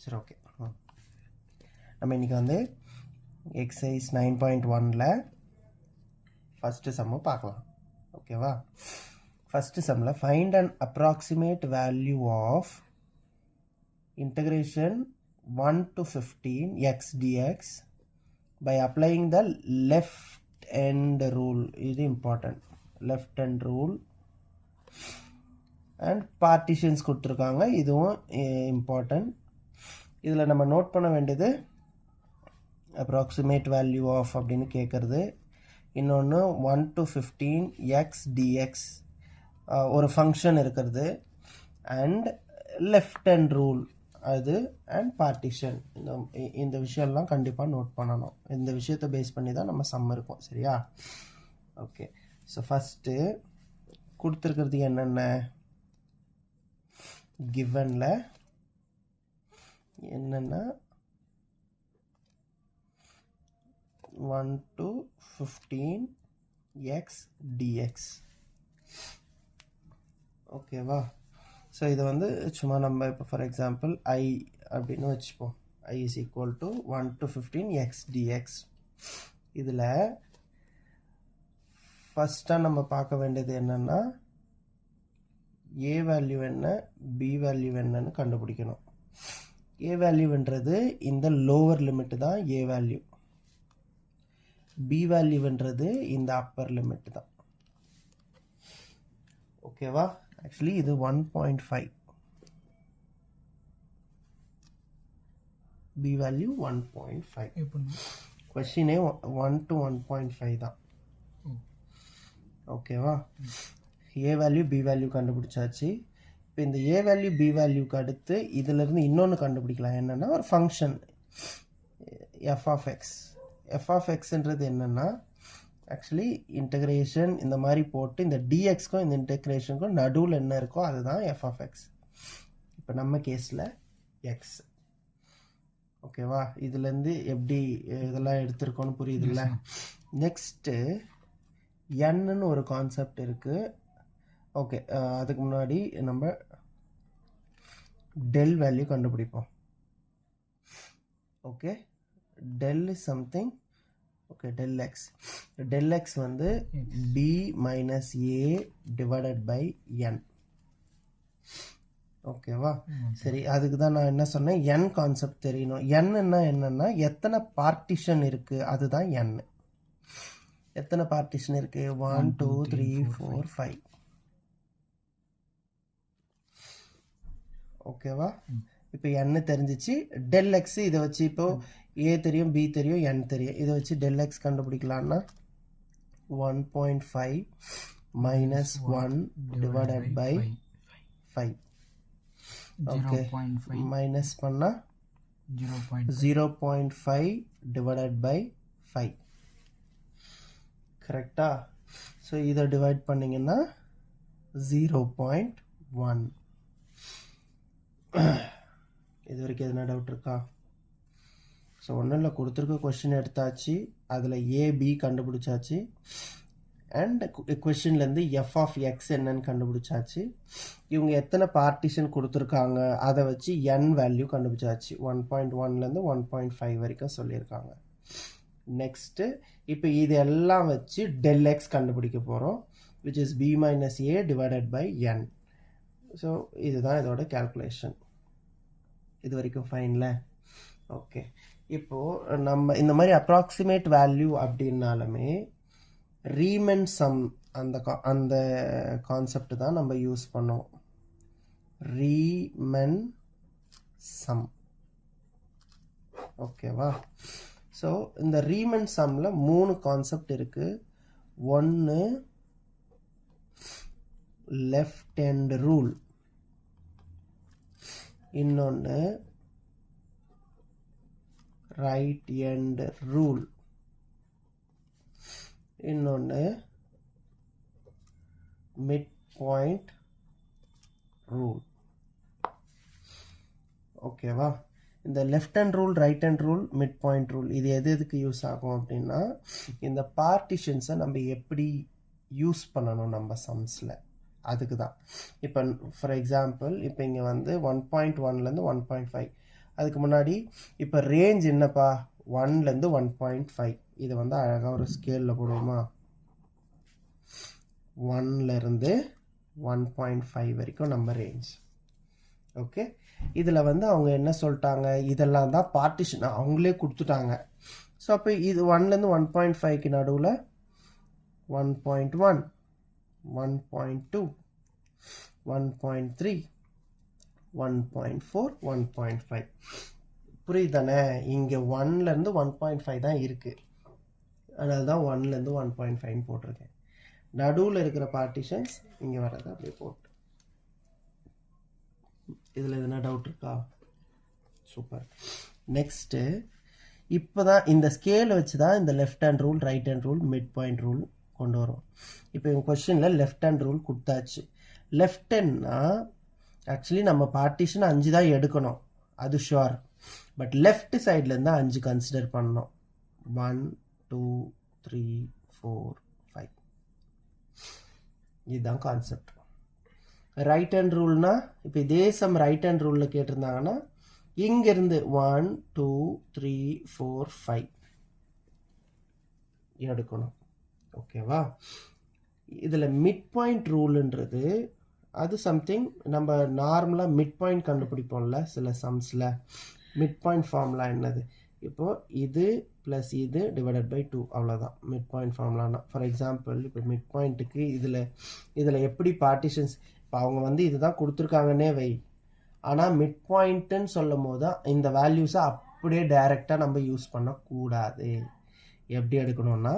சரி ஓகே. நம்ம இன்றைக்கி வந்து எக்ஸசைஸ் 9.1ல் ஃபஸ்ட்டு சம்மு பார்க்கலாம். ஓகேவா? ஃபஸ்ட்டு சம்மில் find and approximate value of integration 1 to 15 x dx by applying the left hand rule. இது important. left hand rule and partitions கொடுத்துருக்காங்க, இதுவும் important. இதில் நம்ம நோட் பண்ண வேண்டியது approximate value of அப்படின்னு கேட்குறது. இன்னொன்று 1 to 15 x dx ஒரு ஃபங்க்ஷன் இருக்கிறது, அண்ட் லெஃப்ட் ஹேண்ட் ரூல் அது, அண்ட் பார்ட்டிஷன். இந்த விஷயம்லாம் கண்டிப்பாக நோட் பண்ணணும். இந்த விஷயத்தை பேஸ் பண்ணி தான் நம்ம சம் இருக்கும். சரியா? ஓகே. ஸோ ஃபஸ்ட்டு கொடுத்துருக்கிறது என்னென்ன, கிவனில் என்னென்ன 1 to 15 x dx. ஓகேவா? ஸோ இது வந்து சும்மா நம்ம இப்போ ஃபார் எக்ஸாம்பிள் ஐ அப்படின்னு வச்சுப்போம். ஐ is equal to 1 to 15 x dx. இதில் ஃபஸ்ட்டாக நம்ம பார்க்க வேண்டியது என்னென்னா, ஏ வேல்யூ என்ன, பி வேல்யூ என்னன்னு கண்டுபிடிக்கணும். ஏ வேல்யூன்றது இந்த லோவர் லிமிட்டு தான் ஏ வேல்யூ, பி வேல்யூன்றது இந்த அப்பர் லிமிட் தான். ஓகேவா? ஆக்சுவலி இது 1.5, பி வேல்யூ 1.5. கொஸ்டினே 1 to 1.5 தான். ஓகேவா? ஏ வேல்யூ பி வேல்யூ கண்டுபிடிச்சாச்சு. இப்போ இந்த ஏ வேல்யூ பி வேல்யூக்கு அடுத்து இதிலிருந்து இன்னொன்று கண்டுபிடிக்கலாம். என்னென்னா ஒரு function F of X. F of எக்ஸ்ன்றது என்னென்னா, ஆக்சுவலி இன்டகிரேஷன் இந்த மாதிரி போட்டு இந்த டிஎக்ஸ்க்கும் இந்த இன்டகிரேஷனுக்கும் நடுவில் என்ன இருக்கோ அதுதான் எஃப் ஆஃப் எக்ஸ். இப்போ நம்ம கேஸில் எக்ஸ். ஓகேவா? இதுலேருந்து எப்படி இதெல்லாம் எடுத்திருக்கோன்னு புரியுதுல்ல? நெக்ஸ்ட்டு என்னன்னு ஒரு கான்செப்ட் இருக்குது. ஓகே, அதுக்கு முன்னாடி நம்ம டெல் வேல்யூ கண்டுபிடிப்போம். Okay, del is something. Okay, del x வந்து b minus a divided by n. ஓகேவா? சரி, அதுக்கு தான் நான் என்ன சொன்னேன், n கான்செப்ட் தெரியணும். என்னன்னா எத்தனை பார்ட்டிஷன் இருக்கு அதுதான் n. எத்தனை பார்ட்டிஷன் இருக்கு? 1 2 3 4 5. ஓகேவா? இப்போ n தெரிஞ்சிச்சு. del x இதை வச்சு இப்போ a தெரியும், b தெரியும், n தெரியும். இதை வச்சு del x கண்டுபிடிக்கலாம்னா 1.5 minus 1 divided by 5. Okay, minus பண்ணா 0.5 divided by 5. கரெக்டா? ஸோ இதை டிவைட் பண்ணிங்கன்னா 0.1. இது வரைக்கும் எதுனா டவுட் இருக்கா? ஸோ ஒன்றும் இல்லை, கொடுத்துருக்க கொஷின் எடுத்தாச்சு, அதில் ஏபி கண்டுபிடிச்சாச்சு, அண்ட் கொஷின்லேருந்து எஃப் ஆஃப் எக்ஸ் என்னன்னு கண்டுபிடிச்சாச்சு. இவங்க எத்தனை பார்ட்டிஷன் கொடுத்துருக்காங்க அதை வச்சு என் வேல்யூ கண்டுபிடிச்சாச்சு. 1.1லேருந்து 1.5 வரைக்கும் சொல்லியிருக்காங்க. நெக்ஸ்ட்டு இப்போ இது எல்லாம் வச்சு del x கண்டுபிடிக்க போகிறோம், which is b minus a divided by n. So இதுதான் இதோட கேல்குலேஷன். இது வரைக்கும் ஃபைனில்? ஓகே. இப்போது நம்ம இந்த மாதிரி அப்ராக்சிமேட் வேல்யூ அப்படின்னாலுமே ரீமன் சம் அந்த கான்செப்ட் தான் நம்ம யூஸ் பண்ணுவோம். Riemann sum. ஓகேவா? ஸோ இந்த ரீமன் சம்மில் 3 கான்செப்ட் இருக்குது. ஒன்று லெஃப்ட் ஹேண்ட் ரூல், இன்னொன்று ரைட் ஹேண்ட் ரூல், இன்னொன்று மிட் பாயிண்ட் ரூல். ஓகேவா? இந்த left hand rule, right hand rule, mid point rule இது எதுக்கு யூஸ் ஆகும் அப்படின்னா, இந்த பார்ட்டிஷன்ஸை நம்ம எப்படி யூஸ் பண்ணணும் நம்ம சம்ஸில், அதுக்கு தான். இப்போ ஃபார் எக்ஸாம்பிள் இப்போ இங்கே வந்து 1.1லேருந்து 1.5 அதுக்கு முன்னாடி இப்போ ரேஞ்ச் என்னப்பா 1லேருந்து 1.5. இதை வந்து அழகாக ஒரு ஸ்கேலில் போடுவோமா, 1லேருந்து 1.5 வரைக்கும் நம்ம ரேஞ்ச். ஓகே, இதில் வந்து அவங்க என்ன சொல்லிட்டாங்க, இதெல்லாம் தான் பார்ட்டிஷன் அவங்களே கொடுத்துட்டாங்க. ஸோ அப்போ இது 1லேருந்து 1.5க்கு நடுவில் 1.1, 1.2, 1.3, 1.4, 1.5. புரியுதானே? இங்கே 1லேருந்து 1.5 தான் இருக்குது, அதனால தான் 1லேருந்து 1.5 போட்டிருக்கேன். நடுவில் இருக்கிற பார்ட்டிஷன்ஸ் இங்கே வர்றது அப்படியே போட்டு. இதில் எதுனா டவுட் இருக்கா? சூப்பர். நெக்ஸ்ட்டு இப்போ தான் இந்த ஸ்கேலை வச்சு தான் இந்த left hand rule, right hand rule, mid point rule கொண்டு வரும். இப்போ எங்கள் கொஸ்டினில் லெஃப்ட் ஹேண்ட் ரூல் கொடுத்தாச்சு. லெஃப்ட் ஹேண்ட்னா ஆக்சுவலி நம்ம பார்ட்டிஷன் 5 தான் எடுக்கணும், அது ஷுவர். பட் லெஃப்ட் சைட்லேருந்து 5 கன்சிடர் பண்ணணும். 1, 2, 3, 4, 5. இதுதான் கான்செப்ட். ரைட் ஹேண்ட் ரூல்னா இப்போ இதே சம் ரைட் ஹேண்ட் ரூலில் கேட்டிருந்தாங்கன்னா இங்கேருந்து 1, 2, 3, 4, 5 எடுக்கணும். ஓகேவா? இதில் மிட் பாயிண்ட் ரூலுன்றது அது சம்திங் நம்ம நார்மலாக மிட் பாயிண்ட் கண்டுபிடிப்போம்ல சில சம்ஸில். மிட் பாயிண்ட் ஃபார்முலா என்னது? இப்போது இது ப்ளஸ் இது டிவைடட் பை 2, அவ்வளோதான் மிட் பாயிண்ட் ஃபார்முலானா. ஃபார் எக்ஸாம்பிள் இப்போ மிட் பாயிண்ட்டுக்கு இதில் எப்படி பார்ட்டிஷன்ஸ், இப்போ அவங்க வந்து இதுதான் கொடுத்துருக்காங்கன்னே வை, ஆனால் மிட் பாயிண்ட்டுன்னு சொல்லும் போது தான் இந்த வேல்யூஸை அப்படியே டைரெக்டாக நம்ம யூஸ் பண்ணக்கூடாது. எப்படி எடுக்கணும்னா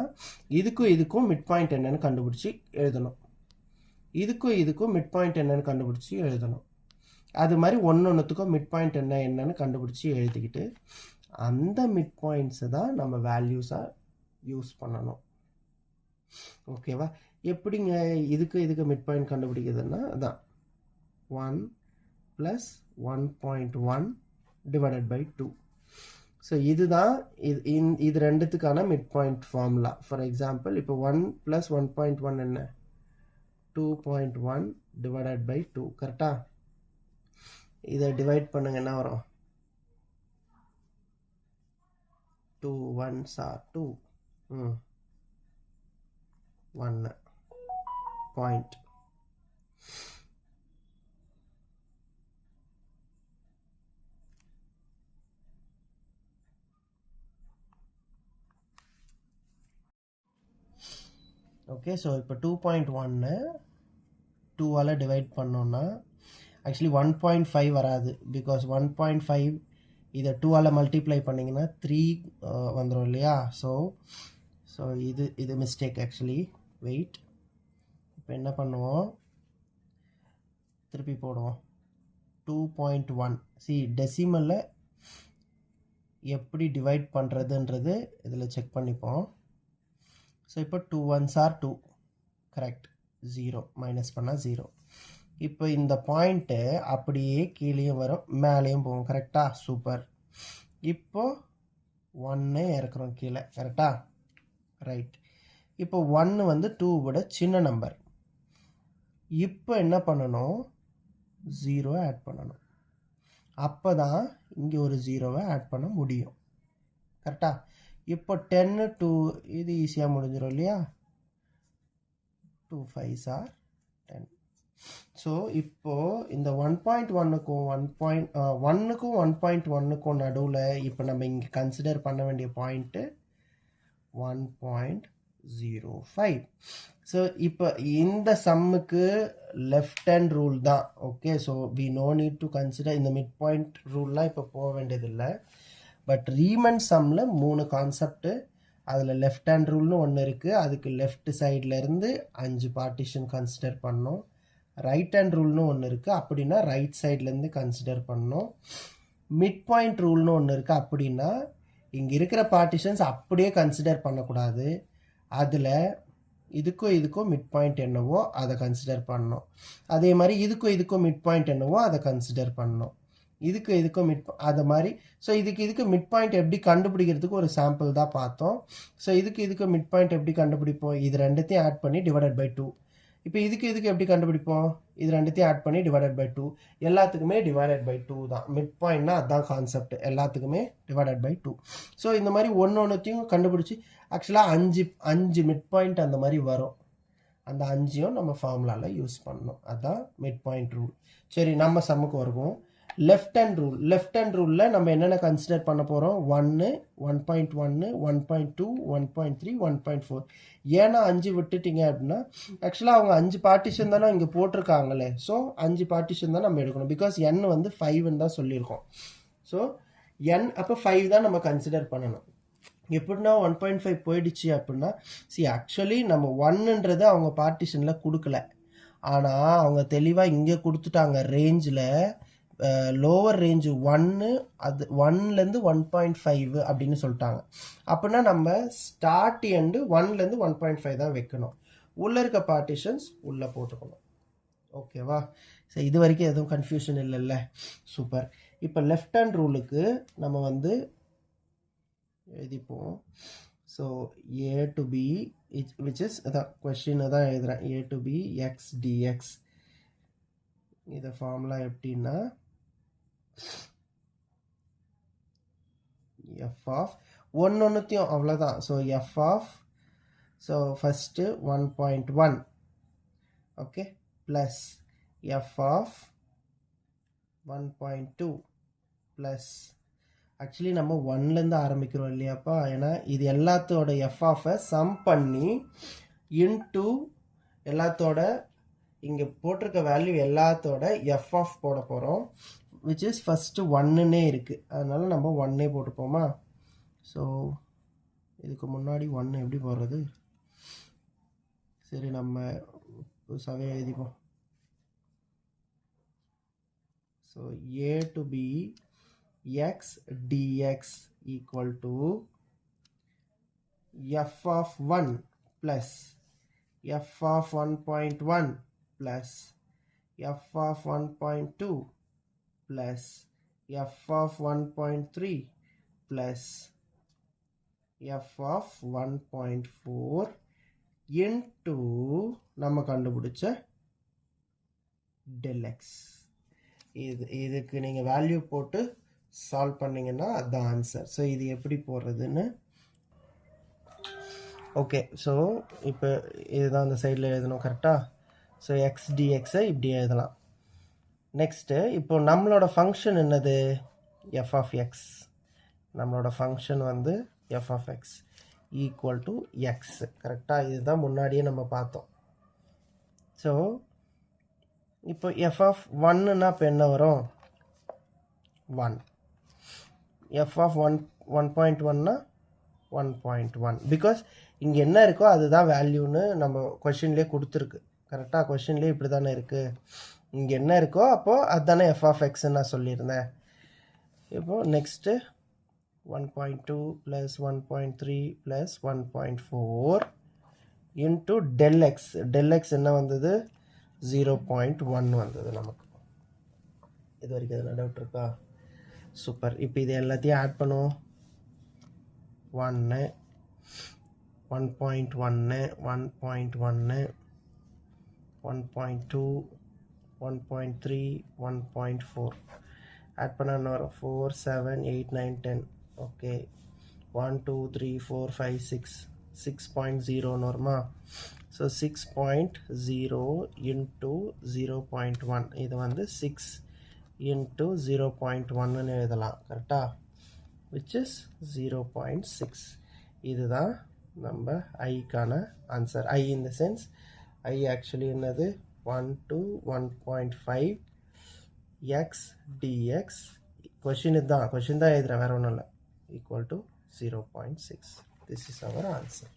இதுக்கும் மிட் பாயிண்ட் என்னன்னு கண்டுபிடிச்சி எழுதணும், இதுக்கும் மிட் பாயிண்ட் என்னன்னு கண்டுபிடிச்சி எழுதணும். அது மாதிரி ஒன்றுத்துக்கும் மிட் பாயிண்ட் என்னன்னு கண்டுபிடிச்சி எழுதிக்கிட்டு அந்த மிட் பாயிண்ட்ஸை தான் நம்ம வேல்யூஸாக யூஸ் பண்ணணும். ஓகேவா? எப்படிங்க இதுக்கு மிட் பாயிண்ட் கண்டுபிடிக்கிறதுன்னா அதான் 1 + 1.1 டிவைடட் பை 2. ஸோ இதுதான் இது ரெண்டுத்துக்கான mid point formula. For example இப்போ 1 + 1.1 என்ன, 2.1 டிவைடட் பை 2. கரெக்டா? இதை டிவைட் பண்ணுங்க, என்ன வரும்? 2 1s are 2, 1 point. Okay, so இப்போ 2.1 2ஆல் டிவைட் பண்ணோன்னா ஆக்சுவலி 1.5 வராது. பிகாஸ் 1.5 இதை 2ஆல் மல்டிப்ளை பண்ணிங்கன்னா 3 வந்துடும் இல்லையா? ஸோ இது மிஸ்டேக் ஆக்சுவலி. வெயிட், இப்போ என்ன பண்ணுவோம், திருப்பி போடுவோம் 2.1. டெசிமலில் எப்படி டிவைட் பண்ணுறதுன்றது இதில் செக் பண்ணிப்போம். ஸோ இப்போ 2 1s are 2, கரெக்ட். 0 மைனஸ் பண்ணால் 0. இப்போ இந்த பாயிண்ட்டு அப்படியே கீழேயும் வரும் மேலேயும் போகும். கரெக்டா? சூப்பர். இப்போ 1 இறக்குறோம் கீழே. கரெக்டா? ரைட். இப்போ 1 வந்து 2 விட சின்ன நம்பர். இப்போ என்ன பண்ணணும், 0 ஆட் பண்ணணும். அப்போ தான் இங்கே ஒரு 0வை ஆட் பண்ண முடியும். கரெக்டா? இப்போ 10 2 இது ஈஸியாக முடிஞ்சிடும் இல்லையா? 2 5s are 10. ஸோ இப்போது இந்த 1.1க்கும் 1.1க்கும் நடுவில் இப்போ நம்ம இங்கே கன்சிடர் பண்ண வேண்டிய பாயிண்ட்டு 1.05. ஸோ இப்போ இந்த சம்முக்கு லெஃப்ட் ஹேண்ட் ரூல் தான். Okay, so we no need to consider இந்த மிட் பாயிண்ட் ரூல்லாம் இப்போ போக வேண்டியதில்லை. பட் ரீமன் சம்மில் 3 கான்செப்ட்டு. அதில் லெஃப்ட் ஹேண்ட் ரூல்னு ஒன்று இருக்குது, அதுக்கு லெஃப்ட் சைட்லேருந்து 5 பார்ட்டிஷன் கன்சிடர் பண்ணோம். ரைட் ஹேண்ட் ரூல்னு ஒன்று இருக்குது, அப்படின்னா ரைட் சைட்லேருந்து கன்சிடர் பண்ணோம். மிட் பாயிண்ட் ரூல்னு ஒன்று இருக்குது, அப்படின்னா இங்கே இருக்கிற பார்ட்டிஷன்ஸ் அப்படியே கன்சிடர் பண்ணக்கூடாது. அதில் இதுக்கும் மிட் பாயிண்ட் என்னவோ அதை கன்சிடர் பண்ணோம். அதே மாதிரி இதுக்கும் மிட் பாயிண்ட் என்னவோ அதை கன்சிடர் பண்ணோம். இதுக்கும் அது மாதிரி. ஸோ இதுக்கு மிட் பாயிண்ட் எப்படி கண்டுபிடிக்கிறதுக்கு ஒரு சாம்பிள் தான் பார்த்தோம். ஸோ இதுக்கு மிட் பாயிண்ட் எப்படி கண்டுபிடிப்போம், இது ரெண்டுத்தையும் ஆட் பண்ணி டிவைடட் பை 2. இப்போ இதுக்கு எப்படி கண்டுபிடிப்போம்? இது ரெண்டுத்தையும் ஆட் பண்ணி டிவைடட் பை 2. எல்லாத்துக்குமே டிவைடட் பை 2 தான். மிட் பாயிண்ட்னா அதுதான் கான்செப்ட். எல்லாத்துக்குமே டிவைடட் பை 2. ஸோ இந்த மாதிரி ஒன்னொன்னுத்தையும் கண்டுபிடிச்சி ஆக்சுவலாக 5 மிட் பாயிண்ட் அந்த மாதிரி வரும். அந்த 5ஐயும் நம்ம ஃபார்முலாவில் யூஸ் பண்ணணும். அதுதான் மிட் பாயிண்ட் ரூல். சரி, நம்ம சம்முக்கு வருவோம். லெஃப்ட் ஹேண்ட் ரூலில் நம்ம என்னென்ன கன்சிடர் பண்ண போகிறோம்? 1, 1.1, 1.2, 1.3, 1.4. ஏன்னா 5 விட்டுட்டீங்க அப்படின்னா ஆக்சுவலாக அவங்க 5 பார்ட்டிஷன் தானே இங்கே போட்டிருக்காங்களே. ஸோ 5 பார்ட்டிஷன் தான் நம்ம எடுக்கணும். பிகாஸ் n வந்து 5ன்னு தான் சொல்லியிருக்கோம். ஸோ n அப்போ 5 தான் நம்ம கன்சிடர் பண்ணணும். எப்படின்னா 1.5 போயிடுச்சு அப்படின்னா ஆக்சுவலி நம்ம 1ன்றது அவங்க பார்ட்டிஷனில் கொடுக்கல. ஆனால் அவங்க தெளிவாக இங்கே கொடுத்துட்டாங்க ரேஞ்சில். லோவர் ரேஞ்சு 1, அது 1லேருந்து 1.5 அப்படின்னு சொல்லிட்டாங்க. அப்படின்னா நம்ம ஸ்டார்ட் எண்டு 1லேருந்து 1.5 தான் வைக்கணும். உள்ளே இருக்க பார்ட்டிஷன்ஸ் உள்ளே போட்டுக்கணும். ஓகேவா? ஸோ இது வரைக்கும் எதுவும் கன்ஃபியூஷன் இல்லைல்ல? சூப்பர். இப்போ லெஃப்ட் ஹேண்ட் ரூலுக்கு நம்ம வந்து எழுதிப்போம். So a to b which is அதான் கொஸ்டின் தான் எழுதுகிறேன். a to b x dx. இதை ஃபார்முலா எப்படின்னா f of ஒன்னொன்னுத்தையும் அவ்வளோதான். So f of so first 1.1 okay plus f of 1.2 plus actually நம்ம 1லேருந்து ஆரம்பிக்கிறோம் இல்லையாப்பா? ஏன்னா இது எல்லாத்தோட எஃப் ஆஃபை சம் பண்ணி இன்டூ எல்லாத்தோட இங்கே போட்டிருக்க வேல்யூ எல்லாத்தோட எஃப் ஆஃப் போட போகிறோம். விச் இஸ் ஃபஸ்ட்டு 1ன்னே இருக்குது. அதனால் நம்ம 1 போட்டுப்போமா? ஸோ இதுக்கு முன்னாடி 1 எப்படி போடுறது? சரி, நம்ம புதுசாகவே எழுதிப்போம். So a to b x dx equal to f of 1 plus f of 1.1 plus f of 1.2 plus f of 1.3 plus f of 1.4 into நம்ம கண்டுபிடிச்ச del x. இதுக்கு நீங்கள் வேல்யூ போட்டு சால்வ் பண்ணிங்கன்னா அதுதான் ஆன்சர். ஸோ இது எப்படி போடுறதுன்னு ஓகே. ஸோ இப்போ இதுதான் அந்த சைடில் எழுதணும் கரெக்டாக. ஸோ எக்ஸ் டிஎக்ஸை இப்படி எழுதலாம். நெக்ஸ்ட்டு இப்போ நம்மளோட ஃபங்க்ஷன் என்னது? F of x. நம்மளோட ஃபங்க்ஷன் வந்து f of x equal to x. கரெக்டாக இதுதான் முன்னாடியே நம்ம பார்த்தோம். ஸோ இப்போ எஃப் ஆஃப் 1ன்னா இப்போ என்ன வரும்? 1. F of 1.1னா 1.1. பிகாஸ் இங்கே என்ன இருக்கோ அதுதான் வேல்யூன்னு நம்ம கொஷின்லேயே கொடுத்துருக்கு. கரெக்டாக கொஷின்லேயே இப்படி தானே இருக்குது. இங்கே என்ன இருக்கோ அப்போது அதுதானே எஃப் ஆஃப் எக்ஸ்ன்னு நான் சொல்லியிருந்தேன். இப்போது next 1.2 plus 1.3 plus 1.4 into del x. Del x என்ன வந்தது? 0.1 வந்தது நமக்கு. இது வரைக்கும் எதுனா டவுட் இருக்கா? சூப்பர். இப்போ இது எல்லாத்தையும் ஆட் பண்ணுவோம். 1, 1.1, 1.1, 1.2, 1.3, 1.4 ஆட் பண்ண என்ன வரும்? 4, 7, 8, 9, 10. ஓகே, 1, 2, 3, 4, 5, 6, 6.0 வருமா? So 6.0 into 0.1. இது வந்து 6 இன்ட்டு 0.1ன்னு எழுதலாம் கரெக்டாக. Which is 0.6. இதுதான் நம்ம ஐக்கான answer. I in the sense I actually என்னது? 1 to 1.5 எக்ஸ் டிஎக்ஸ். கொஷின் இதுதான், கொஷின் தான் எழுதுகிறேன், வேறு ஒன்றும் இல்லை. Equal to 0.6. This is our answer.